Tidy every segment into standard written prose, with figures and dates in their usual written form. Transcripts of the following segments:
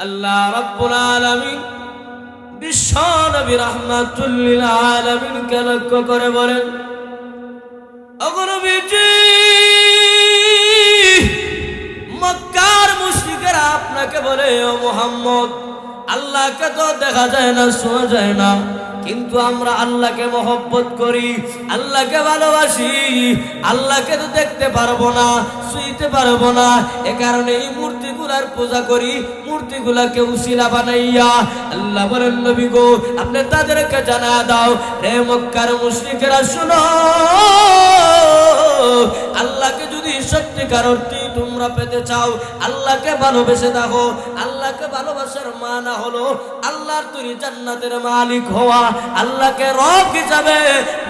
আল্লাহ রাব্বুল আলামিন বিশ্ব নবী রাহমাতুল লিল আলামিনকে লক্ষ্য করে বলেন, ওগো নবীজি, মক্কার মুশরিকেরা আপনাকে বলে, ও মুহাম্মদ, আল্লাহকে তো দেখা যায় না, শোনা যায় না, কিন্তু আমরা আল্লাহকে মহব্বত করি, আল্লাহকে ভালোবাসি, আল্লাহকে তো দেখতে পারবো না, ছুঁইতে পারবো না, এ কারণে এই মূর্তিগুলার পূজা করি, মূর্তিগুলাকে উসিলা বানাইয়া। আল্লাহ বলেন, নবী গো, আপনি তাদেরকে জানা দাও, রে মক্কার মুশরিকেরা, শুনো, আল্লাহকে যদি সত্যিকার অর্থে তোমরা পেতে চাও, আল্লাহকে ভালোবেসে দেখো। আল্লাহকে ভালোবাসার মানা হলো আল্লাহর তৈরি জান্নাতের মালিক হওয়া। আল্লাহকে রব হিসাবে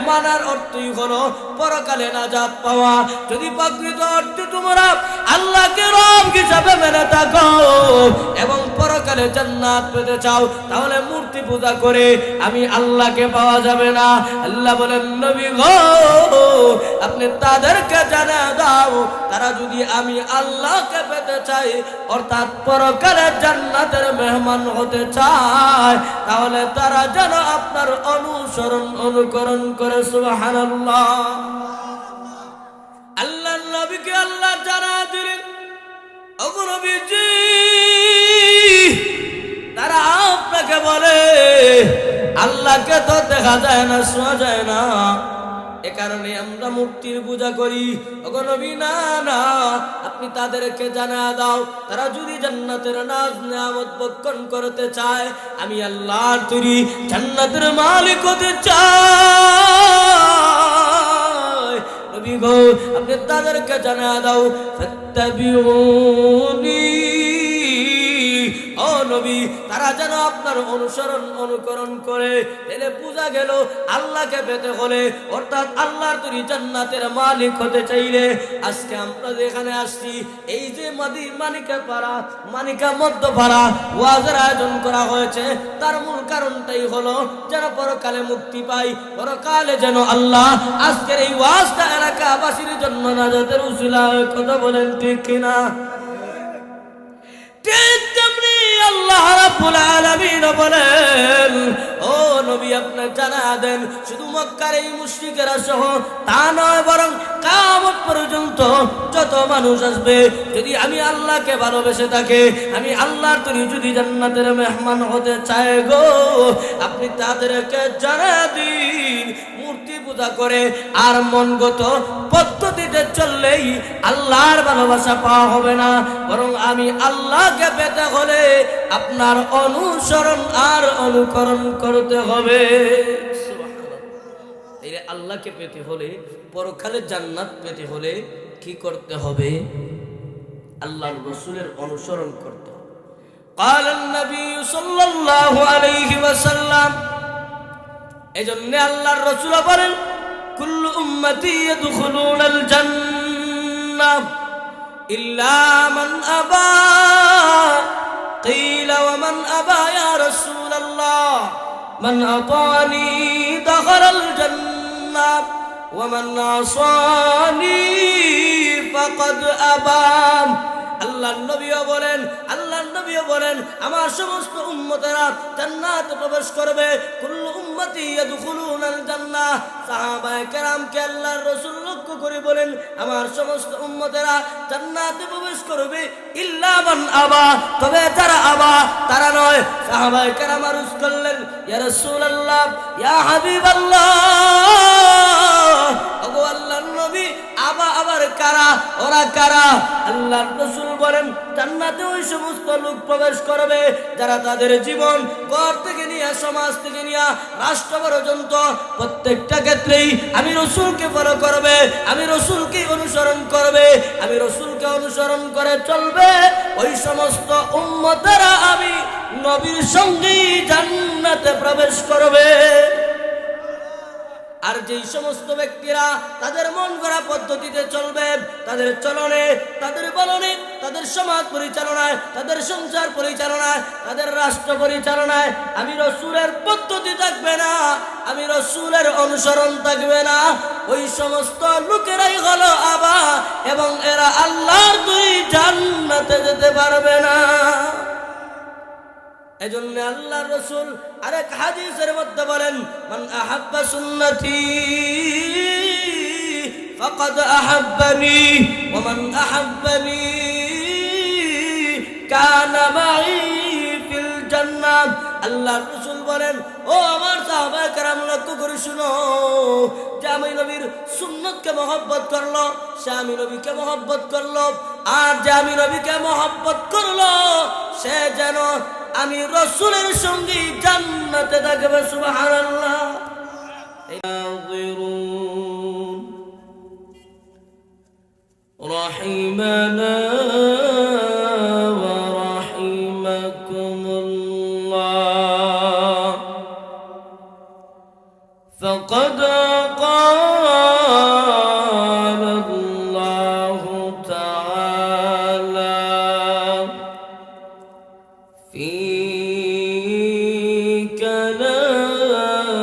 মানার অর্থই হলো পরকালে নাজাত পাওয়া। যদি প্রকৃত অর্থে তোমরা আল্লাহকে রব হিসাবে মেনে থাকো এবং পরকালে জান্নাত পেতে চাও, তাহলে মূর্তি পূজা করে আমি আল্লাহকে পাওয়া যাবে না। আল্লাহ বলেন, নবী গো, আপনি তাদেরকে জানা দাও, তারা যদি আমি আল্লাহকে পেতে চাই, অর্থাৎ পরকালে জান্নাতের মেহমান হতে চায়, তাহলে তারা যেন আপনার অনুসরণ অনুকরণ করে। সুবহানাল্লাহ। আল্লাহর নবীকে আল্লাহ জানা দিলেন, ওগো নবীজি, তারা আপনাকে বলে, আল্লাহকে তো দেখা যায় না, শোনা যায় না, এ কারণে আমরা মূর্তির পূজা করি। ওগো নবী, না না, আপনি তাদেরকে জানা দাও, তারা যদি জান্নাতের নাজ নিয়ামত ভক্ষণ করতে চায়, আমি আল্লাহর তৈরি জান্নাতের মালিক হতে চাই, নবী গো, আপনি তাদেরকে জানা দাও, ফাত্তাবিউনি, ও নবী, তারা যেন আপনার অনুসরণ অনুকরণ করে। এলে পূজা গেল, আল্লাহকে পেতে হলে, অর্থাৎ আল্লাহর তৈরি জান্নাতের মালিক হতে চাইলে, আজকে আমরা যেখানে আসছি, এই যে মানিকা পাড়া, মানিকা মধ্যপাড়া ওয়াজের আয়োজন করা হয়েছে, তার মূল কারণটাই হলো যেন পরকালে মুক্তি পাই, পরকালে যেন আল্লাহ আজকের এই ওয়াজটা এলাকাবাসীর জন্য নাজাতের উসিলা। কথা বলেন ঠিক কিনা? ঠিক তেমনি আল্লাহ রাব্বুল আলামিন বলেন, ও নবী, আপনি জানা দেন, শুধু মক্কার এই মুশরিকেরা সহ তা নয়, বরং কিয়ামত পর্যন্ত যত মানুষ আসবে, যদি আমি আল্লাহকে ভালোবেসে থাকে, আমি আল্লাহর তৈরি যদি জান্নাতের মেহমান হতে চায় গো, আপনি তাদেরকে জানা দিন, মূর্তি পূজা করে আর মনগত পদ্ধতিতে চললেই আল্লাহর ভালোবাসা পাওয়া হবে না, বরং আমি আল্লাহকে পেতে হলে আপনার অনুসরণ আর অনুকরণ করতে হবে। এই আল্লাহকে পেতে হলে, পরকালে জান্নাত পেতে হলে কি করতে হবে? আল্লাহর রাসূলের অনুসরণ করতে হবে। قال النبي صلى الله عليه وسلم, এজন্য আল্লাহর রাসূল বলেন, কুল্লু উম্মতি ইয়াদখুলুনাল জান্নাহ ইল্লা মান আবা। قيل ومن أبى يا رسول الله؟ من أطاعني دخل الجنة ومن عصاني فقد أبى। আল্লাহর নবীও বলেন, আমার সমস্ত উম্মতেরা জান্নাতে প্রবেশ করবে। কুল্লু উম্মতি ইয়াদখুলুনাল জান্নাহ। সাহাবায়ে কেরামকে আল্লাহর রাসূল লক্ষ্য করে বলেন, আমার সমস্ত উম্মতেরা জান্নাতে প্রবেশ করবে, ইল্লা মান আবা, তবে যারা আবা, তারা নয়। সাহাবায়ে কেরাম আরজ করলেন, ইয়া রাসূলুল্লাহ, ইয়া হাবিবাল্লাহ, ওগো আল্লাহর নবী, আবা আবার কারা, ওরা কারা? আল্লাহর রাসূল বলেন, জান্নাতে ওই সমস্ত লোক প্রবেশ করবে যারা তাদের জীবন ঘর থেকে নিয়ে, সমাজ থেকে নিয়ে, রাষ্ট্র পর্যন্ত প্রত্যেকটা ক্ষেত্রেই আমি রাসূলকে ফলো করবে, আমি রাসূলকে অনুসরণ করবে, আমি রাসূলকে অনুসরণ করে চলবে। ওই সমস্ত উম্মতেরা আমি নবীর সঙ্গে জান্নাতে প্রবেশ করবে। আর যেই সমস্ত ব্যক্তিরা তাদের মন গড়া পদ্ধতিতে চলবে, তাদের চলনে, তাদের বলনে, তাদের সমাজ পরিচালনায়, তাদের সংসার পরিচালনায়, তাদের রাষ্ট্র পরিচালনায় আমি রাসূলের পদ্ধতি থাকবে না, আমি রাসূলের অনুসরণ থাকবে না, ওই সমস্ত লোকেরাই হলো আবা, এবং এরা আল্লাহর দুই জান্নাতে যেতে পারবে না। এজন্য আল্লাহর রাসূল আরেক হাদিসের মধ্যে বলেন, মান আহাব্বা সুন্নতি ফাকাদ আহাব্বানি ওয়া মান আহাব্বানি কানা মাই ফিল জান্নাহ। আল্লাহর রাসূল বলেন, ও আমার সাহাবায়ে কেরাম লক্ষ্য করে শুনো, যে আমি নবীর সুন্নতকে মহব্বত করলো সে আমি নবীকে মহব্বত করলো, আর যে আমি নবীকে মহব্বত করলো সে যেন আমি রাসূলের সঙ্গে জান্নাতে থাকবে। সুবহানাল্লাহ। রাহিমানা ওয়া রাহিমাকুমুল্লাহ। ফাকাদ قال الله تعالى في كلامه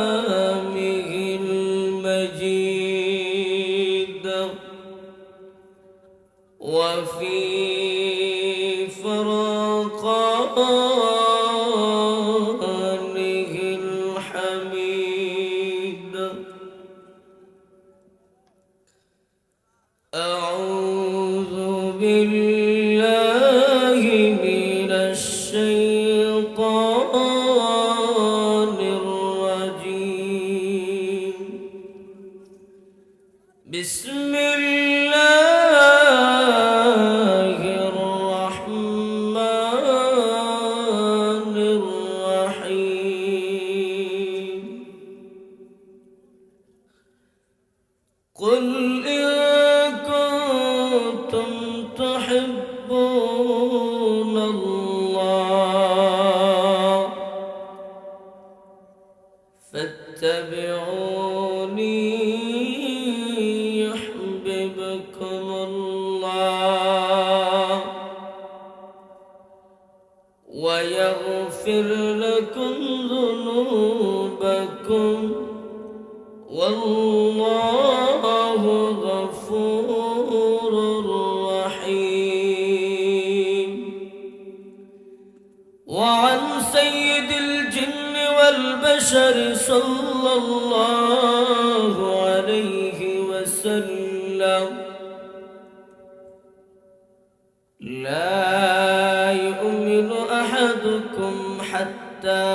المجيد وفي فرقانه الحميد. أعوذ بالله من الشيطان الرجيم. بسم الله الرحمن الرحيم. قل إن كنتم تحبون الله فاتبعوني يحببكم الله ويغفر لكم ذنوبكم والله غفور رحيم. وعن سيد الجن والبشر صلى الله عليه وسلم لا يؤمن أحدكم حتى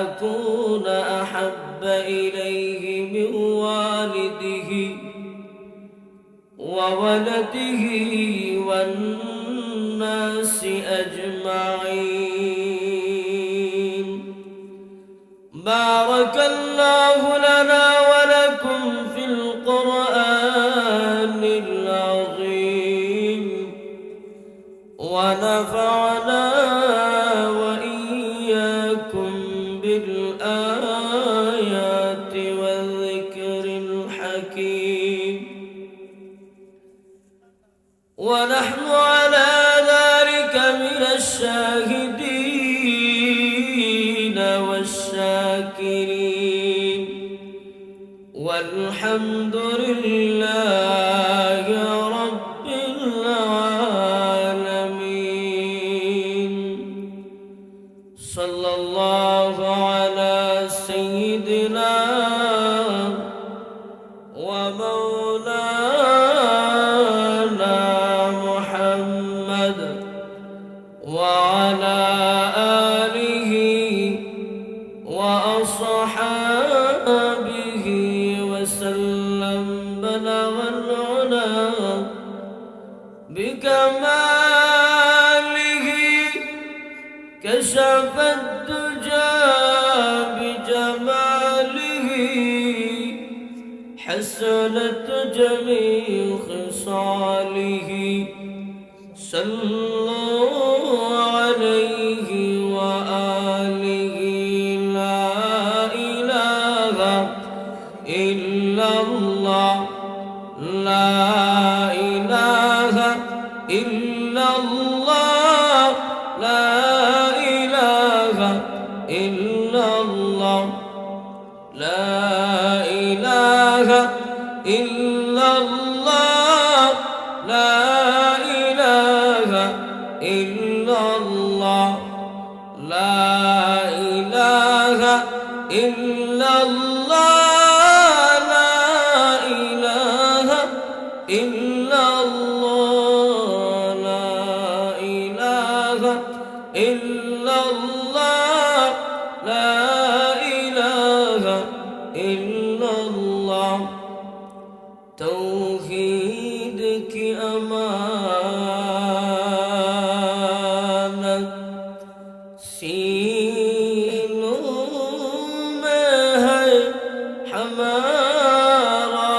أكون أحب إليه من والده وولده والناس أجمعين. بارك الله لنا ولكم في القرآن العظيم ونفعنا وإياكم بالآيات والذكر الحكيم. ونحن على ذلك من الشاهدين والشاكرين والحمد لله رب العالمين. صلى الله على سيدنا ومولانا محمد وعلى آله وأصحابه وسلم. بلغ العلا بكماله كشف الدجى بجماله حسنت جميع خصاله. صلوا عليه وآله. لا إله إلا الله لا إله إلا الله لا إله إلا الله لا إله إلا الله لا إله إلا الله لا ইল্লাল্লাহ লা ইলাহা ইল্লাল্লাহ तौहीद की अमानत सीनों में है हमारा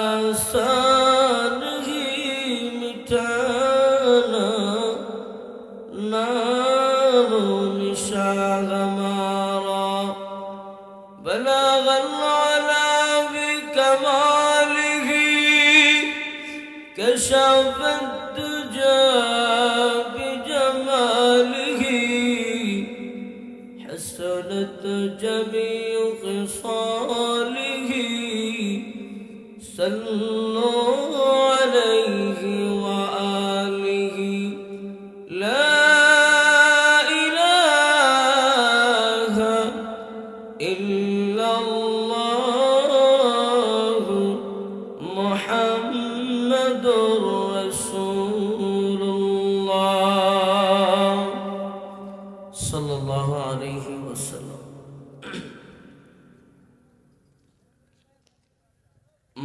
आसान ही मिटाना नामो निशान हमारा بلغ العلا بكماله كشف الدجى بجماله حسنت جميع خصاله صلوا عليه وآله لا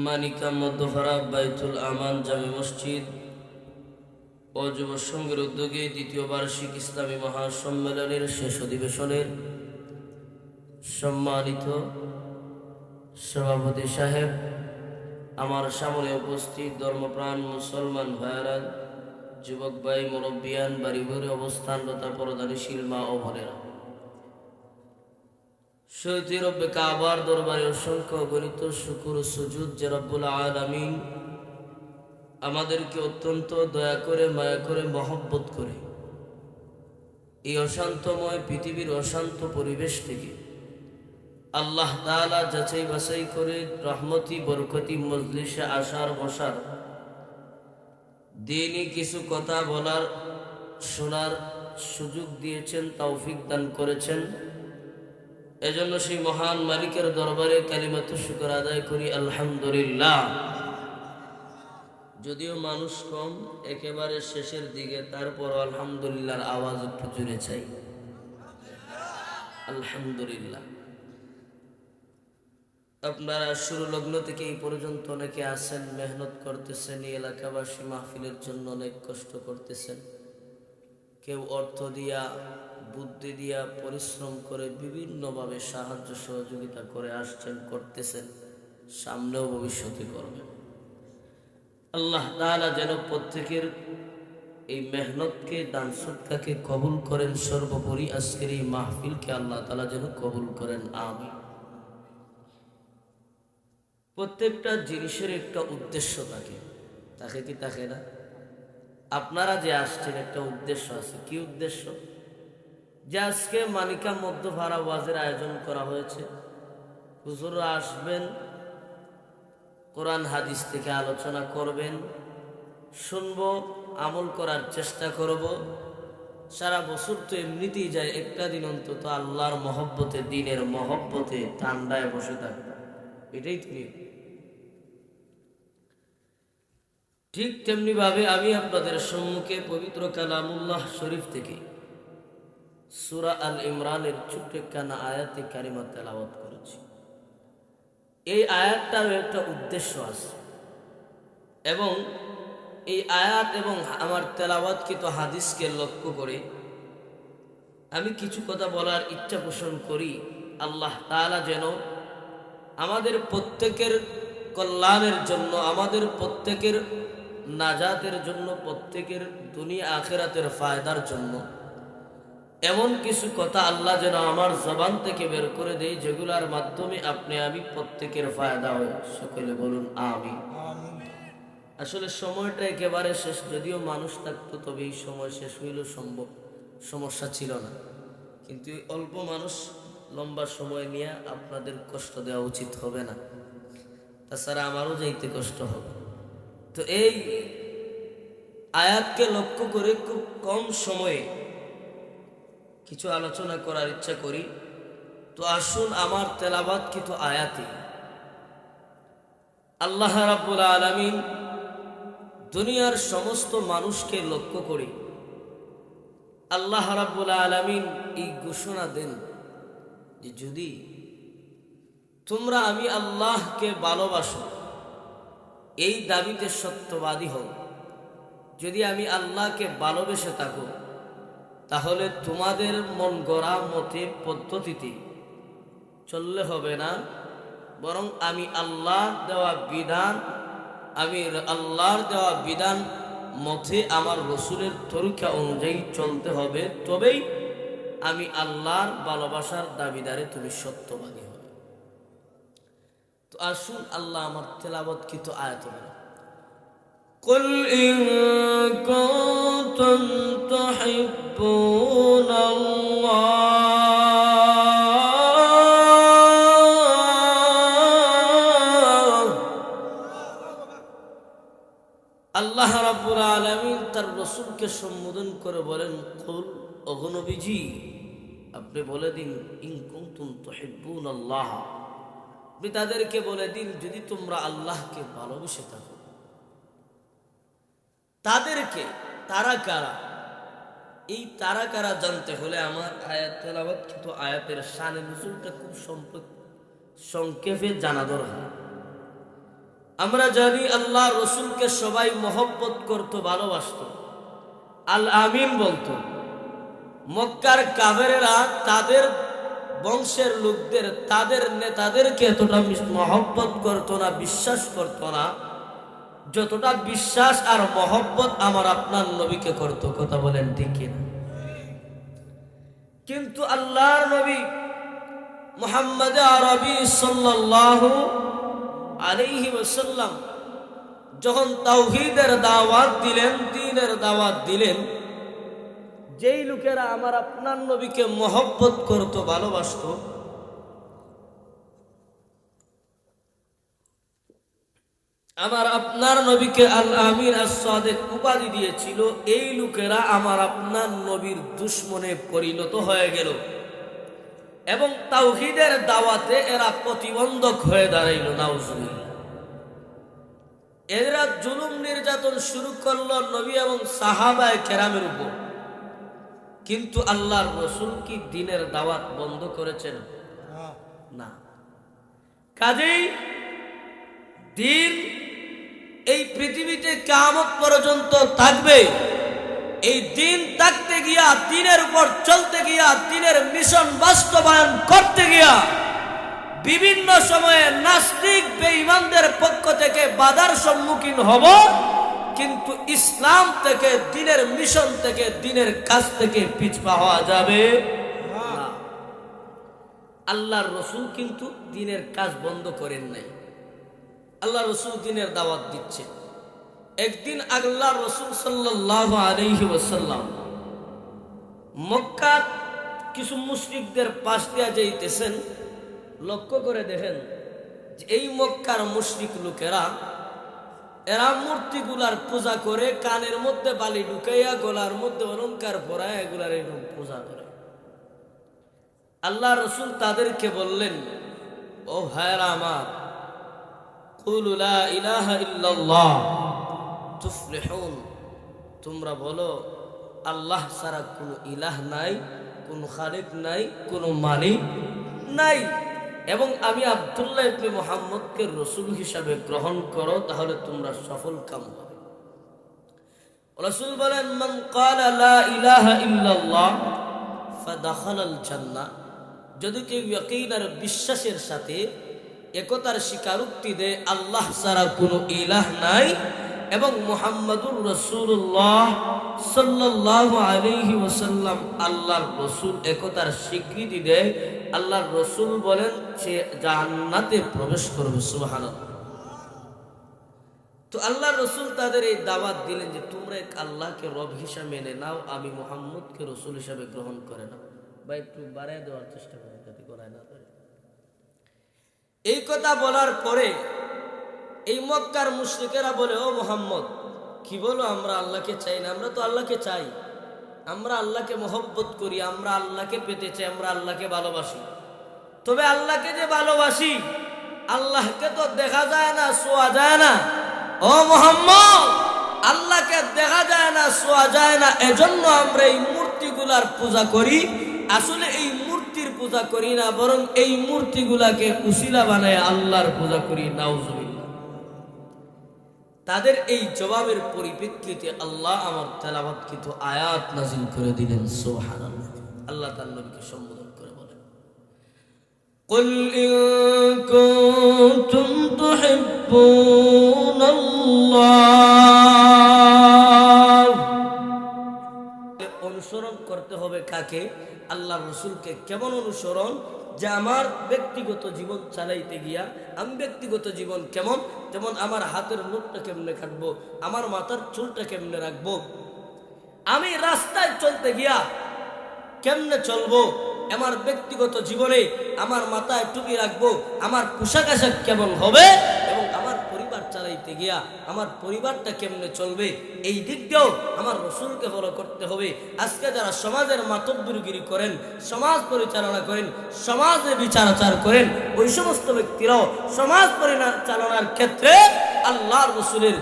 মানিকা মধ্যপাড়া বাইতুল আমান জামে মসজিদ ও যুব সংঘের উদ্যোগে দ্বিতীয় বার্ষিক ইসলামী মহাসম্মেলনের শেষ অধিবেশনের সম্মানিত সভাপতি সাহেব, আমার সামনে উপস্থিত ধর্মপ্রাণ মুসলমান ভাইয়েরা, যুবক ভাই, মুরব্বিয়ান, বাড়ি ঘরে অবস্থানরত পরদানিশীল মা ও বোনেরা, সৈয়দ রব্বে কাবার দরবারে অসংখ্য গণিত শুকুর সুজুদ যে রব্বুল আলামিন আমাদেরকে অত্যন্ত দয়া করে, মায়া করে, মহব্বত করে এই অশান্তময় পৃথিবীর অশান্ত পরিবেশ থেকে আল্লাহ তাআলা যাচাই বাছাই করে রহমতি বরকতি মজলিসে আসার বসার, দিনই কিছু কথা বলার শোনার সুযোগ দিয়েছেন, তৌফিক দান করেছেন। এজন্য সেই মহান মালিকের দরবারে কালিমাতু শুকর আদায় করি, আলহামদুলিল্লাহ। যদিও মানুষ কম, একেবারে শেষের দিকে, তারপর আলহামদুলিল্লাহর আওয়াজ একটু জুড়ে চাই, আলহামদুলিল্লাহ। আপনারা শুরু লগ্ন থেকে এই পর্যন্ত অনেকে আছেন, মেহনত করতেছেন, এই এলাকাবাসী মাহফিলের জন্য অনেক কষ্ট করতেছেন। কেউ অর্থ দিয়া, বুদ্ধি দিয়া, পরিশ্রম করে বিভিন্নভাবে সাহায্য সহযোগিতা করে আসছেন, করতেছেন, সামনেও ভবিষ্যতে করবেন। আল্লাহ তাআলা যেন প্রত্যেকের এই মেহনতকে, দান সদকাকে কবুল করেন। সর্বোপরি আজকের এই মাহফিলকে আল্লাহ তাআলা যেন কবুল করেন, আমিন। প্রত্যেকটা জিনিসের একটা উদ্দেশ্য থাকে, থাকে কি থাকে না? আপনারা যে আসছেন একটা উদ্দেশ্য আছে। কি উদ্দেশ্য? যে আজকে মানিকা মধ্যপাড়া ওয়াজের আয়োজন করা হয়েছে, হুজুররা আসবেন, কোরআন হাদিস থেকে আলোচনা করবেন, শুনবো, আমল করার চেষ্টা করব। সারা বছর তো এমনিতেই যায়, একটা দিন অন্তত আল্লাহর মহব্বতে, দিনের মহব্বতে ঠান্ডায় বসে থাকবে, এটাই তো। ঠিক তেমনি ভাবে আমি আপনাদের সম্মুখে পবিত্র কালামুল্লাহ শরীফ থেকে সূরা আল ইমরানের ছোট্ট একখানা আয়াতে কারিমা তেলাওয়াত করেছি। এই আয়াতটার একটা উদ্দেশ্য আছে, এবং এই আয়াত এবং আমার তেলাওয়াতকৃত হাদিসকে লক্ষ্য করে আমি কিছু কথা বলার ইচ্ছা পোষণ করি। আল্লাহ তাআলা যেন আমাদের প্রত্যেকের কল্যাণের জন্য, আমাদের প্রত্যেকের নাজাতের জন্য, প্রত্যেকের দুনিয়া আখিরাতের ফায়দার জন্য এমন কিছু কথা আল্লাহ যেন আমার জবান থেকে বের করে দেয়, যেগুলোর মাধ্যমে আপনি আমি প্রত্যেকের ফায়দা হয়। সকলে বলুন আমিন। আসলে সময়টা একেবারে শেষ, যদিও মানুষ থাকতো তবে এই সময় শেষ হইল সম্ভব, সমস্যা ছিল না। কিন্তু অল্প মানুষ, লম্বা সময় নিয়ে আপনাদের কষ্ট দেওয়া উচিত হবে না, তাছাড়া আমারও যাইতে কষ্ট হবে। তো এই আয়াতকে লক্ষ্য করে খুব কম সময়ে কিছু আলোচনা করার ইচ্ছা করি। তো আসুন আমার তেলাওয়াতকৃত আয়াতে আল্লাহ রাব্বুল আলামিন দুনিয়ার সমস্ত মানুষকে লক্ষ্য করে আল্লাহ রাব্বুল আলামিন এই ঘোষণা দেন যে যদি তোমরা আমি আল্লাহকে ভালোবাসো, এই দাবিতে সত্যবাদী হও, যদি আমি আল্লাহকে ভালোবেসে থাকো, তাহলে তোমাদের মন গড়া মতে পদ্ধতিতে চললে হবে না, বরং আমি আল্লাহর দেওয়া বিধান মতে আমার রসুলের তরিকা অনুযায়ী চলতে হবে, তবেই আমি আল্লাহর ভালোবাসার দাবিদারে তুমি সত্যবাদী হবে। তো আসুন আল্লাহ আমার তেলাওয়াতকৃত আয়াত বলে, কুল ইন কুনতুম তুহিব্বুনাল্লাহ। আল্লাহ রাব্বুল আলামিন তার রাসূলকে সম্বোধন করে বলেন, কুল, ওগো নবীজি আপনি বলে দিন, ইন কুনতুম তুহিব্বুনাল্লাহ, আপনি তাদেরকে বলে দিন যদি তোমরা আল্লাহকে ভালোবেসে থাকো। তাদেরকে, তারা কারা, এই তারা কারা জানতে হলে আমার আয়াত তেলাওয়াত কিন্তু আয়াতের শানে নুজুলটা খুব সংক্ষেপে জানা দরকার। আমরা জানি আল্লাহ রসুলকে সবাই মহব্বত করত, ভালোবাসত, আল আমিন বলতো। মক্কার কাফেরেরা তাদের বংশের লোকদের, তাদের নেতাদেরকে এতটা মহব্বত করতো না, বিশ্বাস করতো না, যতটা বিশ্বাস আর মহব্বত আমার আপনার নবীকে করত। কথা বলেন ঠিক কিনা? কিন্তু আল্লাহর নবী মুহাম্মদ আরবি সাল্লাল্লাহু আলাইহি ওয়াসাল্লাম যখন তাওহীদের দাওয়াত দিলেন, দ্বীনের দাওয়াত দিলেন, যেই লোকেরা আমার আপনার নবীকে মহব্বত করত, ভালোবাসত, আমার আপনার নবীকে আল আমিন আস-সাদিক উপাধি দিয়েছিল, এই লোকেরা আমার আপনার নবীর দুশমনে পরিণত হয়ে গেল এবং তাওহীদের দাওয়াতে এরা প্রতিবন্ধক হয়ে দাঁড়াইল। নাউজুবিল্লাহ। এরা জুলুম নির্যাতন শুরু করলো নবী এবং সাহাবায়ে কেরামের উপর। কিন্তু আল্লাহর রাসূল কি দ্বীনের দাওয়াত বন্ধ করেছেন? না। কাজেই দ্বীন এই পৃথিবীতে কিয়ামত পর্যন্ত থাকবে। এই দ্বীন থাকতে গিয়া, দ্বীনের উপর চলতে গিয়া, দ্বীনের মিশন বাস্তবায়ন করতে গিয়া বিভিন্ন সময়ে নাস্তিক বেঈমানদের পক্ষ থেকে বাধার সম্মুখীন হব, কিন্তু ইসলাম থেকে, দ্বীনের মিশন থেকে, দ্বীনের কাজ থেকে পিছপা হওয়া যাবে না। আল্লাহর রাসূল কিন্তু দ্বীনের কাজ বন্ধ করেন নাই। আল্লাহ রাসূল দ্বীনের দাওয়াত দিচ্ছে। একদিন আল্লাহর রাসূল সাল্লাল্লাহু আলাইহি ওয়াসাল্লাম মক্কার কিছু মুশরিকদের পাশ দিয়া যাইতেছেন। লক্ষ্য করে দেখেন যে এই মক্কার মুশরিক লোকেরা, এরা মূর্তিগুলার পূজা করে, কানের মধ্যে বালি ঢুকাইয়া, গলার মধ্যে অলংকার পরায় এগুলার এরকম পূজা করে। আল্লাহ রাসূল তাদেরকে বললেন, ও ভাইরা আমার, কুলু লা ইলাহা ইল্লাল্লাহ তুফলিহুন, তোমরা বলো আল্লাহ ছাড়া কোনো ইলাহ নাই, কোনো খালিক নাই, কোনো মালিক নাই, এবং আমি আব্দুল্লাহ ইবনে মুহাম্মদকে রাসূল হিসাবে গ্রহণ করো, তাহলে তোমরা সফল কাম হবে। রাসূল বলেন, মান ক্বালা লা ইলাহা ইল্লাল্লাহ ফাদাখালাল জান্নাহ, যদি কেউ ইয়াকিন আর বিশ্বাসের সাথে একতার স্বীকারোক্তি দেয় আল্লাহ ছাড়া কোনো ইলাহ নাই এবং মুহাম্মাদুর রাসূলুল্লাহ সাল্লাল্লাহু আলাইহি ওয়াসাল্লাম আল্লাহর রাসূল, একতার স্বীকৃতি দেয়, আল্লাহর রাসূল বলেন সে জান্নাতে প্রবেশ করবে। সুবহানাল্লাহ। তো আল্লাহর রাসূল তাদের এই দাওয়াত দিলেন যে তোমরা এক আল্লাহকে রব হিসাবে মেনে নাও, আমি মুহাম্মদকে রাসূল হিসাবে গ্রহণ করে নাও। বা একটু বাড়ায় দেওয়ার চেষ্টা করেন যাতে করায় না পারে। এই কথা বলার পরে এই মক্কার মুশরিকেরা বলে, ও মুহাম্মদ, কি বলো, আমরা আল্লাহকে চাই না? আমরা তো আল্লাহকে চাই, আমরা আল্লাহকে মহব্বত করি, আমরা আল্লাহকে পেতে চাই, আমরা আল্লাহকে ভালোবাসি। তবে আল্লাহকে যে ভালোবাসি, আল্লাহকে তো দেখা যায় না, ছোঁয়া যায় না। ও মুহাম্মদ, আল্লাহকে দেখা যায় না, ছোঁয়া যায় না, এজন্য আমরা এই মূর্তিগুলার পূজা করি। আসলে এই মূর্তির পূজা করি না, বরং এই মূর্তিগুলাকে উসিলা বানায় আল্লাহর পূজা করি। নাউজুবিল্লাহ। তাদের এই জবাবের পরিপ্রেক্ষিতে আল্লাহ আমার তেলাওয়াতকৃত আয়াত নাযিল করে দিলেন। সুবহানাল্লাহ। আল্লাহ তার নবীকে সম্বোধন করে বলেন, কুল ইন কুনতুম তুহিব্বুনাল্লাহ। অনুসরণ করতে হবে কাকে? আল্লাহর রাসূলকে। কেমন অনুসরণ? যে আমার ব্যক্তিগত জীবন চালাইতে গিয়া আমি ব্যক্তিগত জীবন কেমন, যেমন আমার হাতের নখটা কেমনে কাটবো, আমার মাথার চুলটা কেমনে রাখবো, আমি রাস্তায় চলতে গিয়া কেমনে চলবো, আমার ব্যক্তিগত জীবনে আমার মাথায় টুপি রাখবো, আমার পোশাক আশাক কেমন হবে, এবং আমার পরিবার চালাইতে গিয়া আমার পরিবারটা কেমনে চলবে, এই দিক দিয়েও আমার রাসূলকে ফলো করতে হবে। আজকে যারা সমাজের মাতব্বরগিরি করেন, সমাজ পরিচালনা করেন, সমাজে বিচার আচার করেন, ওই সমস্ত ব্যক্তিরাও সমাজ পরিচালনার ক্ষেত্রে আল্লাহর রাসূলের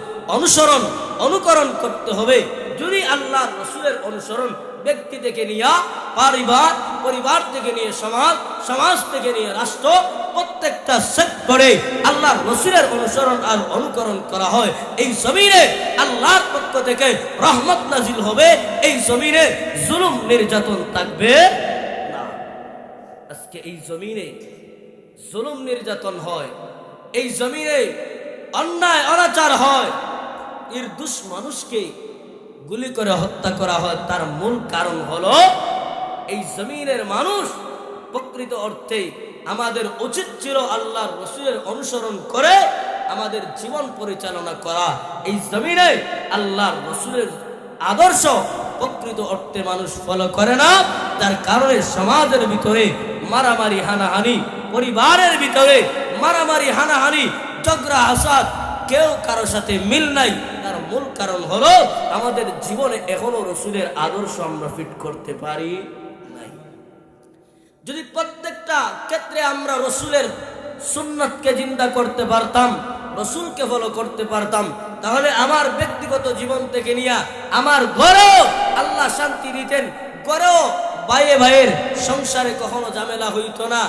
অনুকরণ করতে হবে। যদি আল্লাহর রাসূলের অনুসরণ ব্যক্তি থেকে নিয়ে পরিবার, পরিবার থেকে নিয়ে সমাজ, সমাজ থেকে নিয়ে রাষ্ট্র, প্রত্যেকটা সেক্টরে আল্লাহর রাসূলের অনুসরণ আর অনুকরণ করা হয়, এই জমিনে আল্লাহর পক্ষ থেকে রহমত নাজিল হবে, এই জমিনে জুলুম নির্যাতন থাকবে না। আজকে এই জমিনে জুলুম নির্যাতন হয়, এই জমিনে অন্যায় অনাচার হয়, নির্দোষ মানুষকে গুলি করে হত্যা করা হয়। তার মূল কারণ হলো এই জমিনের মানুষ প্রকৃত অর্থে আমাদের উচিত ছিল আল্লাহর রাসূলের অনুসরণ করে আমাদের জীবন পরিচালনা করা। এই জমিনে আল্লাহর রাসূলের আদর্শ প্রকৃত অর্থে মানুষ ফলো করে না, তার কারণে সমাজের ভিতরে মারামারি হানাহানি, পরিবারের ভিতরে মারামারি হানাহানি, ঝগড়া হাসাদ, কেউ কারো সাথে মিল নাই। তার মূল কারণ হলো আমাদের জীবনে এখনো রাসূলের আদর্শ আমরা ফিট করতে পারি নাই। যদি প্রত্যেকটা ক্ষেত্রে আমরা রাসূলের সুন্নাতকে জিন্দা করতে পারতাম, রাসূলকে ফলো করতে পারতাম, তাহলে আমার ব্যক্তিগত জীবন থেকে নিয়ে আমার ঘরেও আল্লাহ শান্তি দিতেন। ঘরেও ভাইয়ে ভাইয়ের সংসারে কখনো ঝামেলা হইতো না,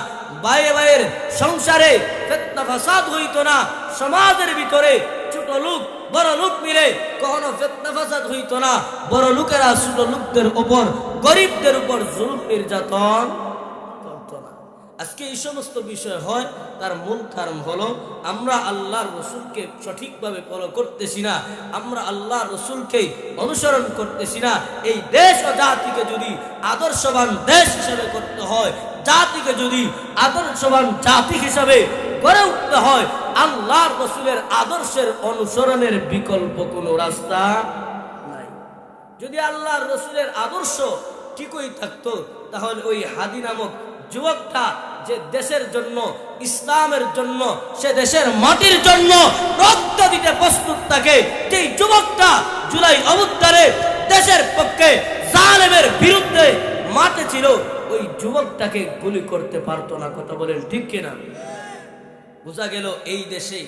ভাইয়ে ভাইয়ের সংসারে ফিতনা ফাসাদ হইতো না, সমাজের ভিতরে ছোট লোক বড় লোক মিলে কখনো ফিতনা ফাসাদ হইতো না, বড় লোকেরা ছোট লোকদের উপর, গরিবদের উপর জুলুম নির্যাতন করতো না। আজকে এই সমস্ত বিষয় হয়, তার মূল কারণ হলো আমরা আল্লাহর রাসূলকে সঠিকভাবে ফলো করতেছি না, আমরা আল্লাহর রাসূলকে অনুসরণ করতেছি না। এই দেশ ও জাতিকে যদি আদর্শবান দেশ হিসেবে করতে হয়, জাতিকে যদি আদর্শবান জাতি হিসেবে গড়ে উঠতে হয়, আল্লাহর রাসূলের আদর্শের অনুসরণের বিকল্প কোনো রাস্তা নাই। যদি আল্লাহর রাসূলের আদর্শ ঠিকই থাকতো, তাহলে ওই হাদি নামক যুবকটা যে দেশের জন্য, ইসলামের জন্য, সে দেশের মাটির জন্য রক্ত দিতে প্রস্তুত থাকে, যেই যুবকটা জুলাই অভ্যুত্থানে দেশের পক্ষে জালেমের বিরুদ্ধে মাঠে ছিল, ওই যুবকটাকে গুলি করতে পারতো না। কথা বলেন ঠিক কিনা? বোঝা গেল এই দেশে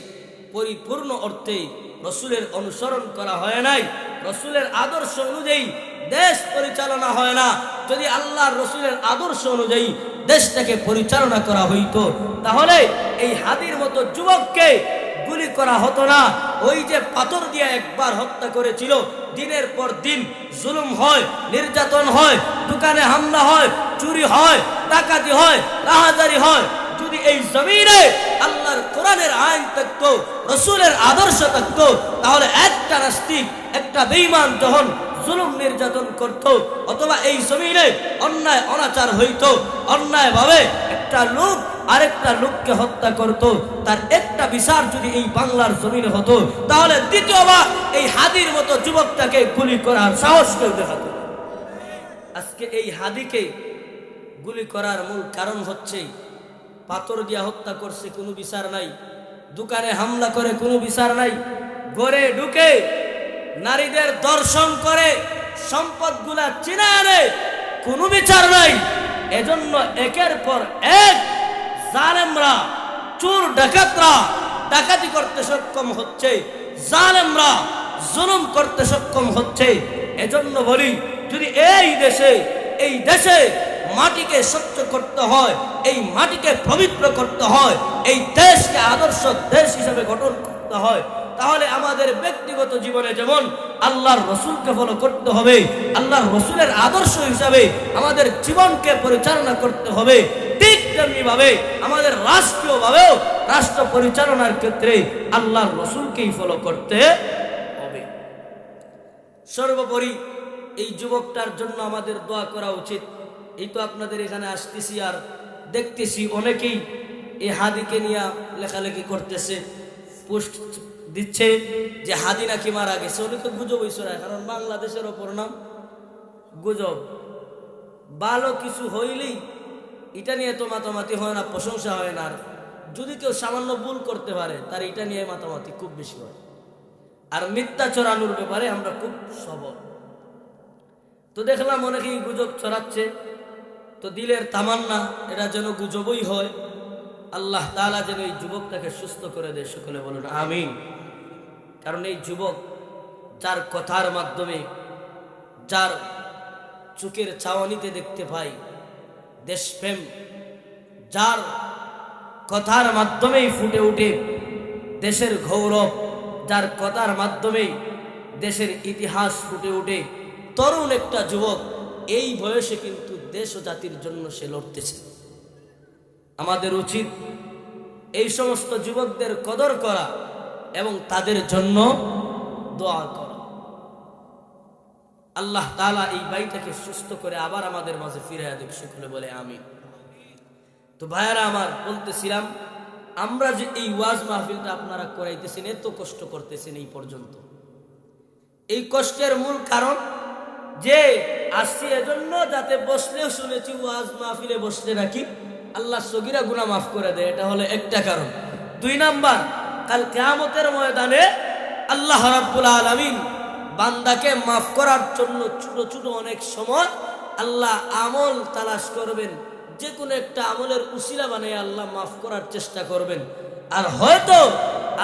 পরিপূর্ণ অর্থে রাসূলের অনুসরণ করা হয় নাই, রাসূলের আদর্শ অনুযায়ী দেশ পরিচালনা হয় না। যদি আল্লাহর রাসূলের আদর্শ অনুযায়ী দেশটাকে পরিচালনা করা হইতো, তাহলে এই হাদির মতো যুবককে গুলি করা হতো না। ওই যে পাথর দিয়ে একবার হত্যা করেছিল, দিনের পর দিন জুলুম হয়, নির্যাতন হয়, দোকানে হামলা হয়, চুরি হয়, ডাকাতি হয়, রাহাজারি হয়। যদি এই জমিনে আল্লাহর কোরআনের আইন থাকতো, রাসূলের আদর্শ থাকতো, তাহলে একটা নাস্তিক, একটা বেঈমান যখন জুলুম নির্যাতন করত, অথবা এই জমিনে অন্যায় অনাচার হইতো, অন্যায় ভাবে একটা লোক আরেকটা লোককে হত্যা করত, তার একটা বিচার যদি এই বাংলার জমিনে হতো, তাহলে দ্বিতীয়বার এই হাদির মতো যুবকটাকে গুলি করার সাহস কেউ দেখাতো। আজকে এই হাদিকে গুলি করার মূল কারণ হচ্ছে পাথর দিয়া হত্যা করছে, কোনো বিচার নাই, দোকানে হামলা করে কোনো বিচার নাই, ঘরে ঢুকে নারীদের দর্শন করে সম্পদগুলা চিনে আনে, কোনো বিচার নাই। এজন্য একের পর এক জালেমরা, চোর ডাকাতরা ডাকাতি করতে সক্ষম হচ্ছে, জালেমরা জুলুম করতে সক্ষম হচ্ছে। এজন্য বলি, যদি এই দেশে মাটিকে স্বচ্ছ করতে হয়, এই মাটিকে পবিত্র করতে হয়, এই দেশকে আদর্শ দেশ হিসেবে গঠন করতে হয়, তাহলে আমাদের ব্যক্তিগত জীবনে যেমন আল্লাহর রসুলকে ফলো করতে হবে, আল্লাহর রসুলের আদর্শ হিসাবে আমাদের জীবনকে পরিচালনা করতে হবে, ঠিক তেমনি ভাবে আমাদের রাষ্ট্রীয়ভাবেও রাষ্ট্র পরিচালনার ক্ষেত্রে আল্লাহর রসুলকেই ফলো করতে হবে। সর্বোপরি এই যুবকটার জন্য আমাদের দোয়া করা উচিত। এই তো আপনাদের এখানে আসতেছি আর দেখতেছি অনেকেই এই হাদিকে নিয়ে লেখালেখি করতেছে, পোস্ট দিচ্ছে যে হাদি নাকি মারা গেছে। অনেকে গুজব হইছড়ায়, কারণ বাংলাদেশের ওপর নাম গুজব। ভালো কিছু হইলেই এটা নিয়ে তো মাতামাতি হয় না, প্রশংসা হয় না। আর যদি কেউ সামান্য ভুল করতে পারে তার এটা নিয়ে মাতামাতি খুব বেশি হয়। আর মিথ্যা চড়ানোর ব্যাপারে আমরা খুব সবল। তো দেখলাম অনেকেই গুজব ছড়াচ্ছে, তো দিলের তামান্না এটা যেন গুজবই হয়। আল্লাহ তাআলা যেন এই যুবকটাকে সুস্থ করে দেয়, সকলে বলুন আমিন। কারণ এই যুবক যার কথার মাধ্যমে, যার চোখের চাওয়ানিতে দেখতে পাই দেশপ্রেম, যার কথার মাধ্যমেই ফুটে উঠে দেশের গৌরব, যার কথার মাধ্যমেই দেশের ইতিহাস ফুটে উঠে, তরুণ একটা যুবক, এই বয়সে কিন্তু দেশ ও জাতির জন্য সে লড়তেছে। আমাদের উচিত এই সমস্ত যুবকদের কদর করা এবং তাদের জন্য দোয়া করা। আল্লাহ তাআলা এই ভাইটাকে সুস্থ করে আবার আমাদের মাঝে ফিরিয়ে দেখ, সকলে বলে আমিন। তো ভাইয়ারা আমার, বলতেছিলাম আমরা যে এই ওয়াজ মাহফিলটা আপনারা করাইতেছেন, এত কষ্ট করতেছেন এই পর্যন্ত, এই কষ্টের মূল কারণ যে আসছি এজন্য যাতে বসলেও শুনেছি ওয়াজ মাহফিলে বসলে নাকি আল্লাহ সগীরা গুনাহ মাফ করে দেয়, এটা হলো একটা কারণ। 2 নাম্বার, কাল কিয়ামতের ময়দানে আল্লাহ রাব্বুল আলামিন বান্দাকে মাফ করার জন্য ছোট ছোট অনেক সময় আল্লাহ আমল তালাশ করবেন, যে কোনো একটা আমলের উসিলা বানিয়ে আল্লাহ মাফ করার চেষ্টা করবেন। আর হয়তো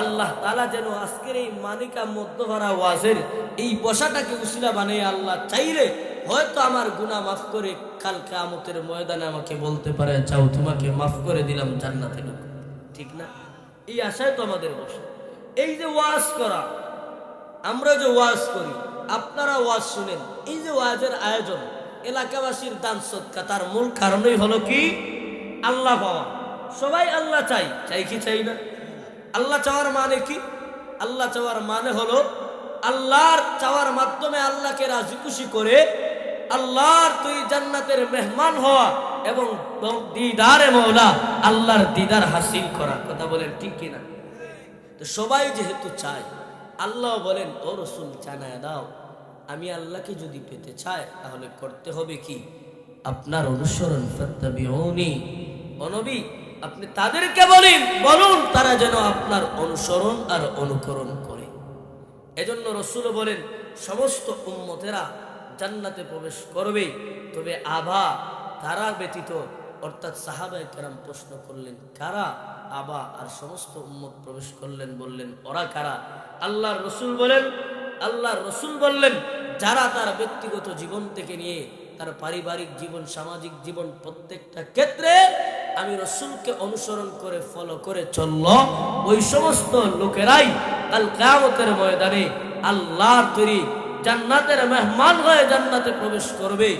আল্লাহ তাআলা যেন আজকের এই মানিকা মধ্যভরা ওয়াজের এই বসাটাকে উসিলা বানিয়ে আল্লাহ চাইলে হয়তো আমার গুনাহ মাফ করে কাল কিয়ামতের ময়দানে আমাকে বলতে পারে, চাও তোমাকে মাফ করে দিলাম, জান্নাতে ঢুকো। ঠিক না? এই আশায় তো আমাদের বসা। এই যে ওয়াজ করা, আমরা যে ওয়াজ করি, আপনারা ওয়াজ শুনেন, এই যে ওয়াজের আয়োজন, এলাকাবাসীর দান সদকা, তার মূল কারণই হলো কি? আল্লাহ পাওয়া। সবাই আল্লাহ চাই, চাই কি চাই না? আল্লাহ চাওয়ার মানে কি? আল্লাহ চাওয়ার মানে হলো আল্লাহর চাওয়ার মাধ্যমে আল্লাহকে রাজি খুশি করে আল্লাহর তুই জান্নাতের মেহমান হওয়া এবং দিদারে মওলা, আল্লাহর দিদার হাসিল করা। কথা বলেন ঠিক কিনা? তো সবাই যেহেতু চায়, আল্লাহ বলেন ও রাসূল জানায়া দাও, আমি আল্লাহকে যদি পেতে চাই তাহলে করতে হবে কি? আপনার অনুসরণ, ফাত্তাবিউনি। ও নবী, আপনি তাদেরকে বলুন তারা যেন আপনার অনুসরণ আর অনুকরণ করে। এজন্য রাসূল বলেন সমস্ত উম্মতেরা জান্নাতে প্রবেশ করবে, তবে আবা তারা ব্যতীত। অর্থাৎ সাহাবায়ে কেরাম প্রশ্ন করলেন কারা আবা? আর সমস্ত উম্মত প্রবেশ করলেন, বললেন ওরা কারা? আল্লাহর রাসূল বললেন যারা তার ব্যক্তিগত জীবন থেকে নিয়ে তার পারিবারিক জীবন, সামাজিক জীবন, প্রত্যেকটা ক্ষেত্রে আমি রাসূলকে অনুসরণ করে ফলো করে চলল, ওই সমস্ত লোকেরাই কাল কিয়ামতের ময়দানে আল্লাহর তৈরি জান্নাতের মেহমান হয়ে জান্নাতে প্রবেশ করবে।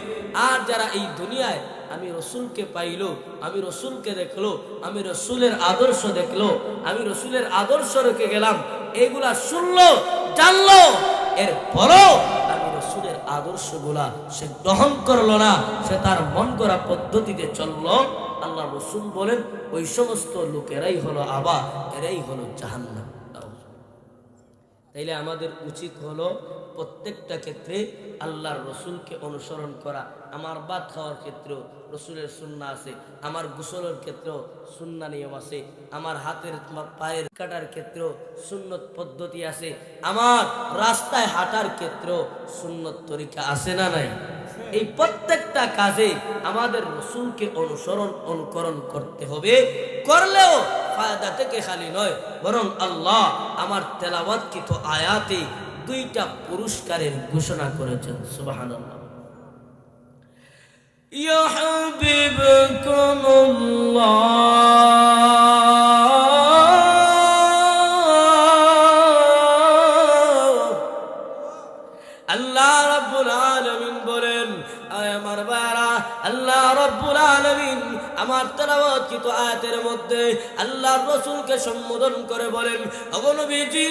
আর যারা এই দুনিয়ায় আমি রাসূলকে পাইলো, আমি রাসূলকে দেখলো, আমি রাসূলের আদর্শ দেখলো, আমি রাসূলের আদর্শ রেখে গেলাম, এগুলা শুনলো, জানলো, এরপরও আমি রাসূলের আদর্শগুলা সে গ্রহণ করলো না, সে তার মন করা পদ্ধতিতে চললো, আল্লাহ রাসূল বলেন ওই সমস্ত লোকেরাই হলো আবা, এরাই হলো জাহান্নাম। তাইলে আমাদের উচিত হলো প্রত্যেকটা ক্ষেত্রে আল্লাহর রাসূলকে অনুসরণ করা। আমার ভাত খাওয়ার ক্ষেত্রেও রাসূলের সুন্নাহ আছে, আমার গোসলের ক্ষেত্রেও সুন্নাহ নিয়ম আছে, আমার হাতের পায়ের কাটার ক্ষেত্রেও সুন্নত পদ্ধতি আছে, আমার রাস্তায় হাঁটার ক্ষেত্রেও সুন্নত তরিকা আছে না নাই? এই প্রত্যেকটা কাজে আমাদের রাসূলকে অনুকরণ করতে হবে। করলেও ফায়দা থেকে খালি নয়, বরং আল্লাহ আমার তেলাওয়াতকৃত আয়াতে দুইটা পুরস্কারের ঘোষণা করেছেন। সুবহানাল্লাহ। আল্লাহ রাব্বুল আলামিন বলেন, আয় আমার বারা, আল্লাহ রাব্বুল আলামিন আমার তেলাওয়াতকৃত আয়াতের মধ্যে আল্লাহর রাসূলকে সম্বোধন করে বলেন, ওগো নবীজি